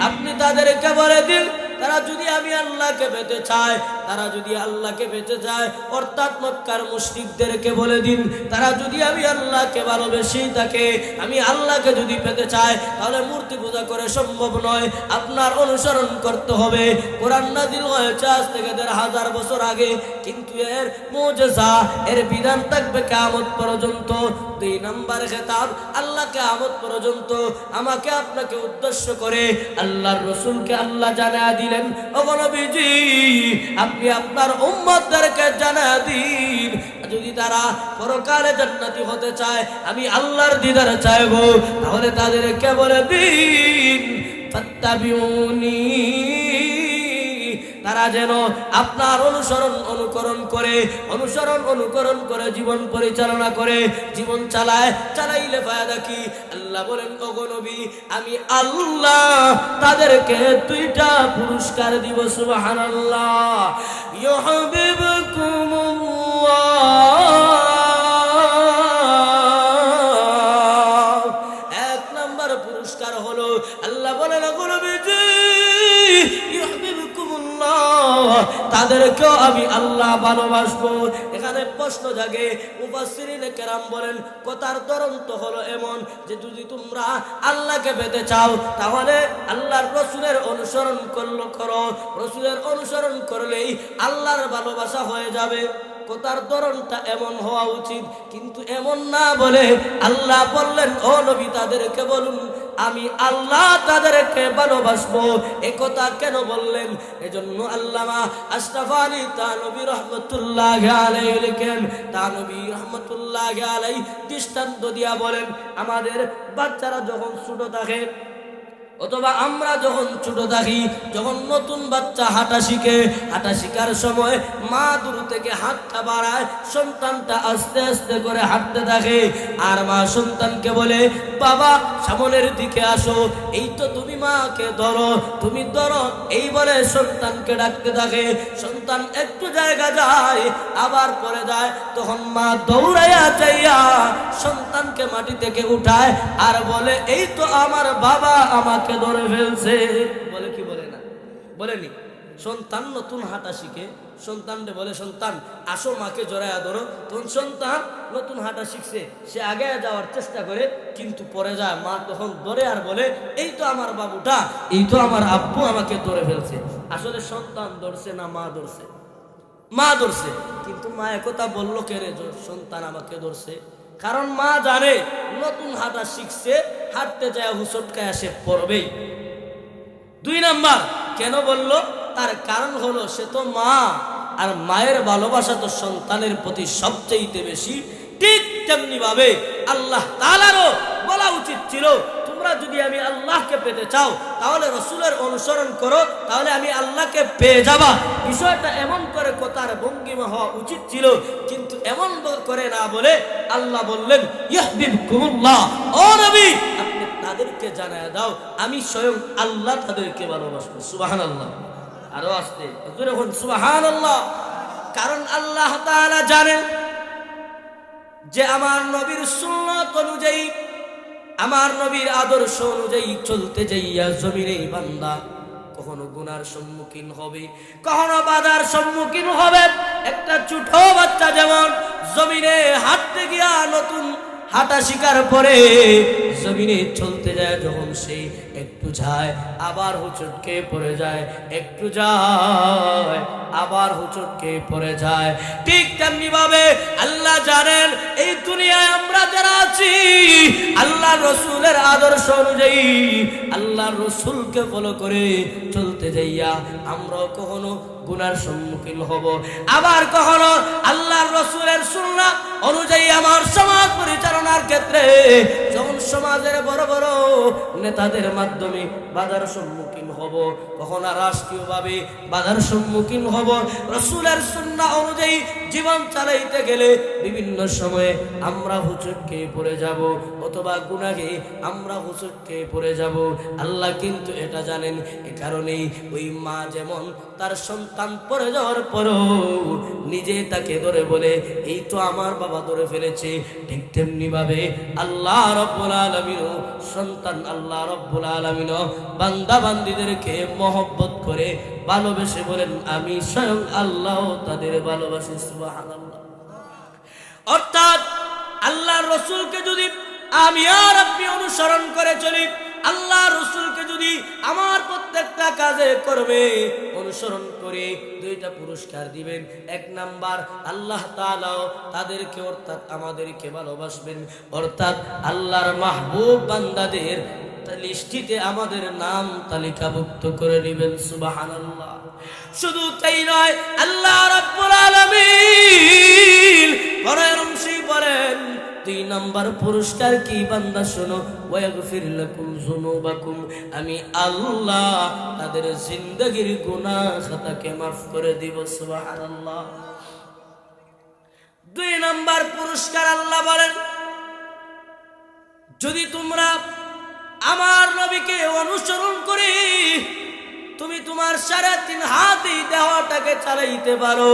আপনি তাদেরকে বলে দিন, তারা যদি আমি আল্লাহকে পেতে চায়, তারা যদি আল্লাহকে পেতে চায়, অর্থাৎ মক্কার মুশরিকদেরকে বলে দিন, তারা যদি আমি আল্লাহকে ভালোবেসে থাকে, আমি আল্লাহকে যদি পেতে চায়, তাহলে মূর্তি পূজা করে সম্ভব নয়, আপনার অনুসরণ করতে হবে। কোরআন নাযিল হয়েছে আজ থেকে ১৫০০ বছর আগে, কিন্তু এর মুজিজা, এর বিধান থাকবে কিয়ামত পর্যন্ত। ২ নাম্বার খেতাব, আল্লাহ কিয়ামত পর্যন্ত আমাকে আপনাকে উদ্দেশ্য করে আল্লাহর রাসূলকে আল্লাহ জানায়া দিলেন, ওগো নবীজি আপনি আপনার উম্মতদেরকে জানায়া দিন, যদি তারা পরকালে জান্নাতি হতে চায়, আমি আল্লাহর দিদার চাইবো, তাহলে তাদেরকে বলে দিন ফাত্তাবিউনি, তারা যেন আপনার অনুকরণ করে জীবন পরিচালনা করে, জীবন চালাইলে ফায়দা কি? আল্লাহ বলেন, ওগো নবী আমি আল্লাহ তাদেরকে 2টা পুরস্কার দিব। সুবহানাল্লাহ। ইউহিব্বুকুমুল্লাহ, 1 নাম্বার পুরস্কার হলো আল্লাহ বলেন, ওগো নবীজি তাদেরকেও আমি আল্লাহ ভালোবাসবো। এখানে প্রশ্ন জাগে, মুফাসসিরিনে কেরাম বলেন কথার ধরন তো হলো এমন যে যদি তোমরা আল্লাহকে পেতে চাও, তাহলে আল্লাহর রাসূলের অনুসরণ করো, রাসূলের অনুসরণ করলেই আল্লাহর ভালোবাসা হয়ে যাবে। কথার ধরনটা এমন হওয়া উচিত, কিন্তু এমন না বলে আল্লাহ বললেন, ও নবী তাদেরকে বলুন আমি আল্লাহ তাদেরকে ভালোবাসবো। এ কথা কেন বললেন? এজন্য আল্লামা আশরাফ আলী থানভী রাহমাতুল্লাহি আলাইহি লিখেন, থানভী রাহমাতুল্লাহি আলাইহি দৃষ্টান্ত দিয়া বলেন, আমাদের বাচ্চারা যখন ছোট থাকে অথবা আমরা যখন ছোট থাকি, যখন নতুন বাচ্চা হাঁটা শিখে, হাঁটা শিখার সময় মা দূর থেকে হাতটা বাড়ায়, সন্তানটা আস্তে আস্তে করে হাঁটতে থাকে, আর মা সন্তানকে বলে বাবা সামনের দিকে আসো, এই তো তুমি মাকে ধরো, তুমি ধরো, এই বলে সন্তানকে ডাকতে থাকে। সন্তান একটু জায়গা যায়, আবার পরে যায়, তখন মা দৌড়াইয়া যাইয়া সন্তানকে মাটি থেকে উঠায় আর বলে এই তো আমার বাবা আমাকে ধরে ফেলছে। বলে কি বলে না? বলেনি? সন্তান নতুন হাঁটা শিখে, সন্তানকে বলে সন্তান আসো মাকে জড়াইয়া ধরো, তখন সন্তান নতুন হাঁটা শিখছে, সে আগে যাওয়ার চেষ্টা করে, কিন্তু পরে যায়, মা তখন ধরে আর বলে এই তো আমার বাবুটা, এই তো আমার আব্বু আমাকে ধরে ফেলছে। আসলে সন্তান ধরছে না মা ধরছে? মা ধরছে। কিন্তু মা একথা বললো কে রে সন্তান আমাকে ধরছে? কারণ মা জানে নতুন হাঁটা শিখছে, হাঁটতে যায় হুচটকায় সে পড়বেই। 2 নাম্বার কেন বললো? তার কারণ হলো সে তো মা, আর মায়ের ভালোবাসা তো সন্তানের প্রতি সবচেয়ে বেশি। ঠিক তেমনি ভাবে আল্লাহ তাআলারও বলা উচিত ছিল, তোমরা যদি আমি আল্লাহকে পেতে চাও তাহলে রাসূলের অনুসরণ করো, তাহলে আমি আল্লাহকে পেয়ে যাবা। বিষয়টা এমন করে কথার ভঙ্গিমা হওয়া উচিত ছিল, কিন্তু এমন করে না বলে আল্লাহ বললেন ইউহিব্বুকুমুল্লাহ, ও নবী আপনি তাদেরকে জানায়া দাও আমি স্বয়ং আল্লাহ তাদেরকে ভালোবাসবো। সুবহানাল্লাহ। আরো আসতে যখন সুবহানাল্লাহ। কারণ আল্লাহ তাআলা জানেন যে আমার নবীর সুন্নাত অনুযায়ী, আমার নবীর আদর্শ অনুযায়ী চলতে যাইয়া জমিনে বান্দা কখনো গুনার সম্মুখীন হবে, কখনো বাধার সম্মুখীন হবে। একটা ছোট বাচ্চা যেমন জমিনে হাঁটতে গিয়া নতুন হাঁটা শিকার পরে জমিনে চলতে যায়, যখন সে একটু যায় আবার হুচটকে পড়ে যায়, একটু যায় আবার হুচটকে পড়ে যায়। ঠিক তেমনি ভাবে আল্লাহ জানেন এই দুনিয়ায় আমরা যারা আছি আল্লাহ রসুলের আদর্শ অনুযায়ী আল্লাহ রসুলকে ফলো করে চলতে যাইয়া আমরাও কখনো গুনার সম্মুখীন হব, আবার কখনো আল্লাহর রাসূলের সুন্নাহ অনুযায়ী আমার সমাজ পরিচালনার ক্ষেত্রে যখন সমাজের বড় বড় নেতাদের মাধ্যমে বাধার সম্মুখীন হব, কখনো রাষ্ট্রীয়ভাবে বাধার সম্মুখীন হব। রাসূলের সুন্নাহ অনুযায়ী জীবন চালাইতে গেলে বিভিন্ন সময়ে আমরা হুঁচট খেয়ে পড়ে যাব, অথবা গুনাহে আমরা হুঁচট খেয়ে পড়ে যাব। আল্লাহ কিন্তু এটা জানেন। এ কারণেই ওই মা যেমন তার সন্তান পড়ে যাওয়ার পরও নিজে তাকে ধরে বলে এই তো আমার বাবা ধরে ফেলেছে, ঠিক তেমনি ভাবে আল্লাহ রাব্বুল আলামিন সন্তান, আল্লাহ রাব্বুল আলামিন বান্দা বান্দীদেরকে মহব্বত করে ভালোবেসে বলেন আমি স্বয়ং আল্লাহ তাদের ভালোবাসি। সুবহানাল্লাহ। অর্থাৎ আল্লাহর রাসূলকে যদি আমি আর আপনি অনুসরণ করে চলি, আল্লাহ রাসূলকে যদি আমার প্রত্যেকটা কাজে করবে অনুসরণ করে, দুইটা পুরস্কার দিবেন। এক নাম্বার, আল্লাহ তাআলা তাদেরকে অর্থাৎ আমাদেরকে ভালোবাসবেন, অর্থাৎ আল্লাহর মাহবুব বান্দাদের লিস্টিতে আমাদের নাম তালিকাভুক্ত করে নেবেন। সুবহানাল্লাহ। শুধু তাই নয়, আল্লাহ রাব্বুল আলামিন পরের অংশে বলেন 2 নাম্বার পুরস্কার কি বান্দা শোনো, ওয়াগফির লাকুম যুনুবাকুম, আমি আল্লাহ তাদের জিন্দেগীর গুনাহ খাতাকে মাফ করে দিব। সুবহানাল্লাহ। 2 নাম্বার পুরস্কার আল্লাহ বলেন যদি তোমরা আমার নবীকে অনুসরণ করে তুমি তোমার 3.5 হাতে দেহটাকে চালাইতে পারো,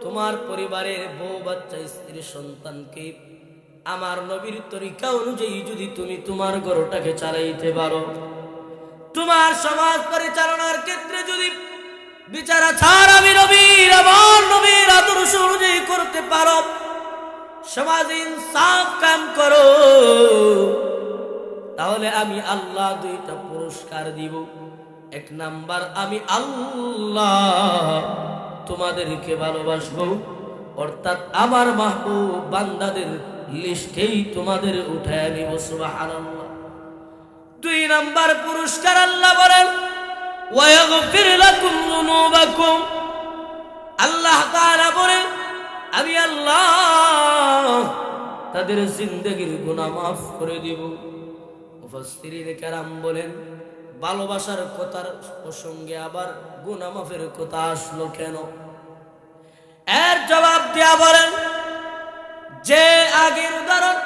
তোমার পরিবারের বউ বাচ্চা স্ত্রী সন্তানকে আমার নবীর তরিকা অনুযায়ী যদি তুমি তোমার ঘরটাকে চালাইতে পারো, তোমার সমাজ পরিচালনার ক্ষেত্রে যদি বিচার আচার আমি নবীর আমার নবীর আদর্শ অনুযায়ী করতে পারো, সমাজে ইনসাফ কায়েম করো, তাহলে আমি আল্লাহ 2টা পুরস্কার দিব। 1 নাম্বার, আমি আল্লাহ তোমাদেরকে ভালোবাসবো, অর্থাৎ আমার মাহবুব বান্দাদের লিস্টেই তোমাদের উঠায় নিব। সুবহানাল্লাহ। 2 নাম্বার পুরস্কার আল্লাহ বলেন ওয়াগফির লাকুম যুনুবাকুম, আল্লাহ তাআলা বলেন আমি আল্লাহ তাদের জিন্দেগীর গুনাহ মাফ করে দিব। মুফাসসিরিনে কেরাম বলেন ভালোবাসার কথার প্রসঙ্গে আবার গুনাহ মাফের কথা আসলো কেন? এর জবাব দেয়া বলেন যে আগের উদাহরণ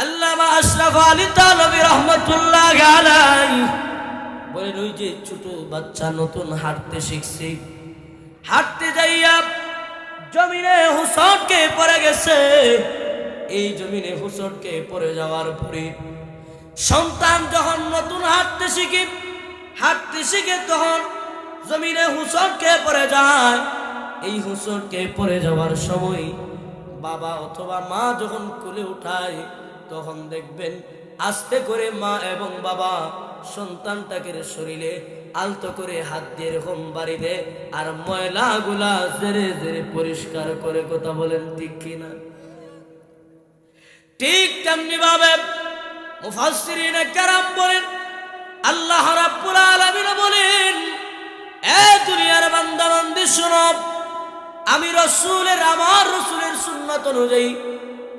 আল্লামা আশরাফ আলী থানভী রাহমাতুল্লাহি আলাইহি বলেন, ওই যে ছোট বাচ্চা নতুন হাঁটতে শিখছে, হাঁটতে যাইয়া জমিনে হুঁচটকে পড়ে গেছে। এই জমিনে হুঁচটকে পড়ে যাওয়ার পরে সন্তান যখন নতুন হাঁটতে শিখে তখন জমিনে হুঁচটকে পড়ে যায়। এই হুঁচটকে পড়ে যাওয়ার সময় বাবা অথবা মা যখন কোলে উঠায় তখন দেখবেন আস্তে করে মা এবং বাবা সন্তানটাকে শরীরে আলতো করে হাত দিয়ে এরকম বাড়ি দেয় আর ময়লাগুলা জেরে জেরে পরিষ্কার করে। কথা বলেন ঠিক কিনা? ঠিক তেমনি ভাবে মুফাসসিরিনে কেরাম বলেন আল্লাহ রাব্বুল আলামিন বলেন এ দুনিয়ার বান্দা বান্দি শোনো, আমি আমার রসুলের সুন্নাত অনুযায়ী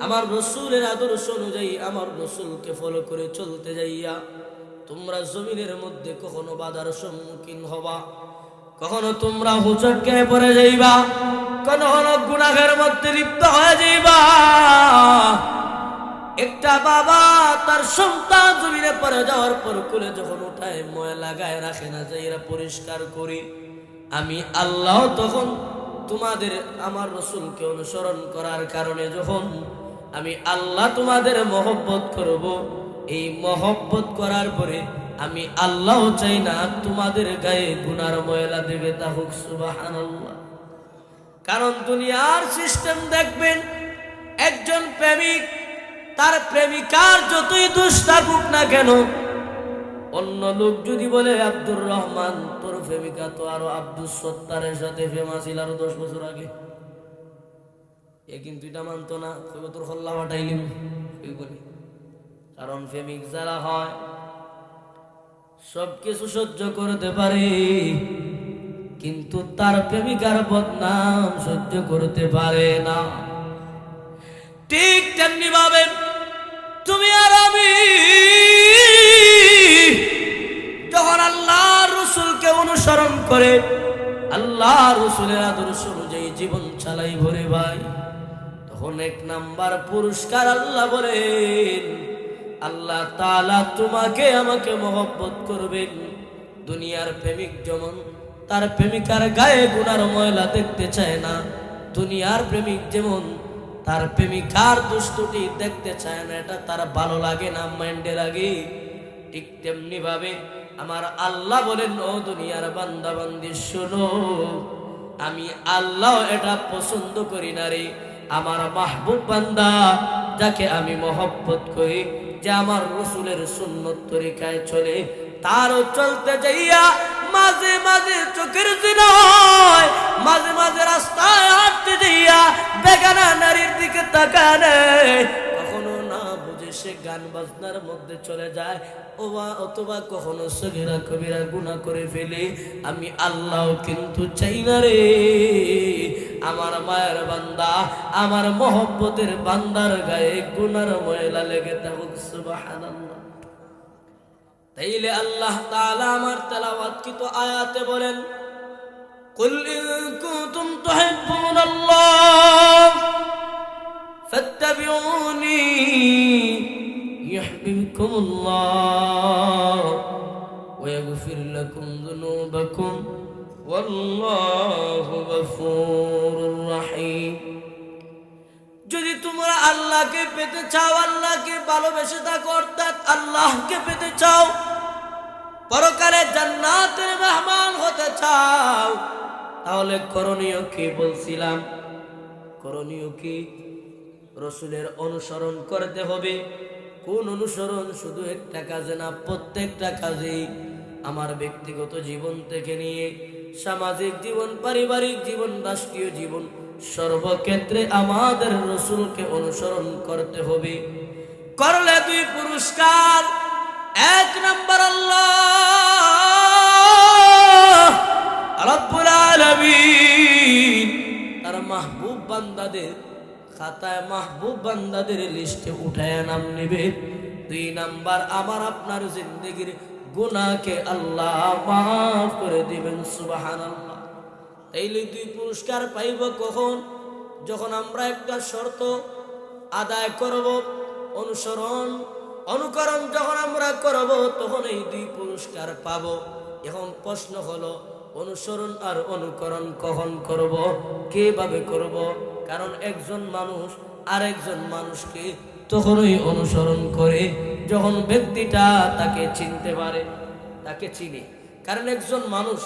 আমার রসুলের আদর্শ অনুযায়ী আমার রসুলকে ফলো করে চলতে যাইয়া তোমরা জমিনের মধ্যে কখনো বাধার সম্মুখীন হবা, কখনো তোমরা হুচটকে পড়ে যাইবা, কখনো গুনাহের মধ্যে লিপ্ত হয়ে যাইবা। একটা বাবা তার সন্তান জমিনে পড়ে যাওয়ার পর কোলে যখন উঠায় ময়লা গায়ে রাখে না, যে এরা পরিষ্কার করি, আমি আল্লাহ তখন তোমাদের আমার রসুলকে অনুসরণ করার কারণে যখন আমি আল্লাহ তোমাদের মহব্বত করব, এই মহব্বত করার পরে আমি আল্লাহ চাই না তোমাদের গায়ে গুনার ময়লা দেবে তা হোক। সুবহানাল্লাহ। কারণ দুনিয়ার সিস্টেম দেখবেন একজন প্রেমিক তার প্রেমিকার যতই দোষ থাকুক না কেন, অন্য লোক যদি বলে আব্দুর রহমান তোর প্রেমিকা তো আরো আব্দুল সত্তারের সাথে ফেমাস ছিল আরো 10 বছর আগে, এ কিন্তু এটা মানতো না, তোর হল্লা মাটাইলিম। কারণ প্রেমিক যারা হয় সবকিছু সহ্য করতে পারে, কিন্তু তার প্রেমিকার বদনাম সহ্য করতে পারে না। ঠিক তেমনি ভাবে তুমি আর আমি যখন আল্লাহ অনুসরণ করে আল্লাহ রসুলের আদর্শ অনুযায়ী জীবন চালাই ভরে ভাই, তখন 1 নাম্বার পুরস্কার আল্লাহ বলেন, আল্লাহ তাআলা তোমাকে আমাকে মহব্বত করবেন। দুনিয়ার প্রেমিক যেমন তার প্রেমিকার গায়ে গুনার ময়লা দেখতে চায় না, দুনিয়ার প্রেমিক যেমন তার প্রেমিকার দুষ্টুটি দেখতে চায় না, এটা তার ভালো লাগে না, মাইন্ডে লাগে, ঠিক তেমনি ভাবে আমার আল্লাহ বলেন, ও দুনিয়ার বান্দা বান্দি শোনো, আমি আল্লাহ এটা পছন্দ করি না রে। আমার মাহবুব বান্দা যাকে আমি মহব্বত করি, যে আমার রসুলের সুন্নত তরিকায় চলে, তারও চলতে যাইয়া মাঝে মাঝে চোখের জিনায়, মাঝে মাঝে রাস্তায় হাঁটতে যাইয়া বেগানা নারীর দিকে তাকায়, কখনো না বুঝে সে গান বাজনার মধ্যে চলে যায়, অথবা কখনো সগীরা কবিরা গুনাহ করে ফেলে। আমি আল্লাহ কিন্তু চাই না রে আমার মায়ের বান্দা, আমার মহব্বতের বান্দার গায়ে গুনার ময়লা লেগে থাকুক। সুবহানাল্লাহ। তাইলে আল্লাহ তাআলা আমার তেলাওয়াতকৃত আয়াতে বলেন, কুল ইন কুনতুম তুহিব্বুনাল্লাহ ফাত্তাবিউনি ইউহিব্বুকুমুল্লাহ ওয়া ইয়াগফির লাকুম যুনুবাকুম ওয়াল্লাহু গফুরুর রহিম। যদি তোমরা আল্লাহকে পেতে চাও, আল্লাহকে ভালোবেসে থাকো, অর্থাৎ আল্লাহকে পেতে চাও, পরকালে জান্নাতের মেহমান হতে চাও, তাহলে করণীয় কি বলছিলাম? করণীয় কি? রসুলের অনুসরণ করতে হবে। কোন অনুসরণ? শুধু একটা কাজে না, প্রত্যেকটা কাজেই। আমার ব্যক্তিগত জীবন থেকে নিয়ে সামাজিক জীবন, পারিবারিক জীবন, রাষ্ট্রীয় জীবন, সর্বক্ষেত্রে আমাদের রসুলকে অনুসরণ করতে হবে। করলে 2 পুরস্কার। 1 নাম্বার, আল্লাহ রাব্বুল আলামিন তার মাহবুব বান্দাদের খাতায়, মাহবুব বান্দাদের লিস্টে উঠায় নাম নেবে। 2 নাম্বার, আমার আপনার জিন্দেগির গুনাহকে আল্লাহ মাফ করে দিবেন। সুবহানাল্লাহ। তাইলে 2 পুরস্কার পাইব কখন? যখন আমরা একটা শর্ত আদায় করব, অনুকরণ যখন আমরা করব, তখন এই 2 পুরস্কার পাব। এখন প্রশ্ন হলো, অনুসরণ আর অনুকরণ কখন করব, কিভাবে করব? কারণ একজন মানুষ আরেকজন মানুষকে তখনই অনুসরণ করে যখন ব্যক্তিটা তাকে চিনতে পারে, তাকে চিনে। কারণ একজন মানুষ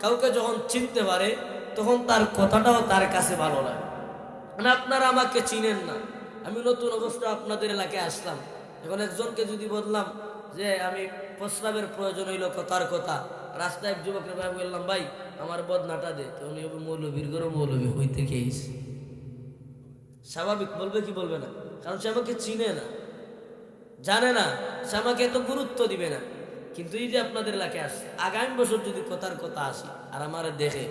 কাউকে যখন চিনতে পারে, তখন তার কথাটাও তার কাছে ভালো লাগে। মানে আপনারা আমাকে চিনেন না, আমি নতুন অবস্থা আপনাদের এলাকায় আসলাম, এখন একজনকে যদি বললাম যে আমি প্রস্রাবের প্রয়োজন হইল কথার কথা, রাস্তায় এক যুবকের ভাই বললাম, ভাই আমার বদনাটা দে, তো উনি মৌলবীর ঘরে মৌলবী হইতে খেয়েছি। স্বাভাবিক বলবে কি বলবে না? কারণ সে আমাকে চিনে না, জানে না, সে আমাকে এত গুরুত্ব দিবে না। কিন্তু এই যে আপনাদের এলাকায় আসছে, আগামী বছর যদি কথার কথা আসি আর আমার দেখে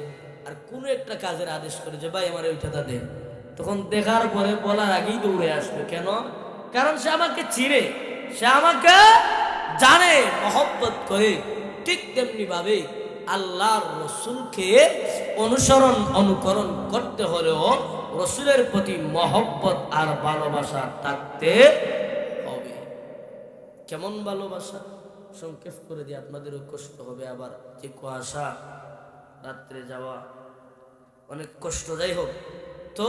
আর কোনো একটা কাজের আদেশ করে যে ভাই আমার ওইটা দেন, তখন দেখার পরে বলার আগেই দৌড়ে আসবে। কেন? কারণ সে আমাকে চিনে, সে আমাকে জানে, মহব্বত করে। ঠিক তেমনি ভাবে আল্লাহর রসুলকে অনুকরণ করতে হলেও রসুলের প্রতি মহব্বত আর ভালোবাসা থাকতে হবে। কেমন ভালোবাসা? সংক্ষেপ করে দিয়ে আপনাদেরও কষ্ট হবে। আবার যে কুয়াশা, রাত্রে যাওয়া অনেক কষ্ট, যাই হোক। তো